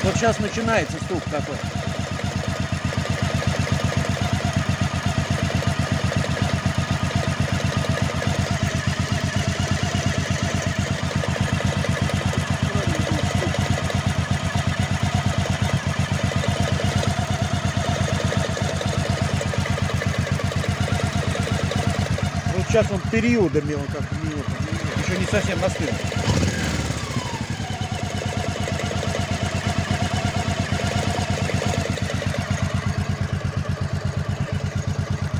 Вот сейчас начинается стук такой. Вот сейчас он периодами, он как еще не совсем остыл.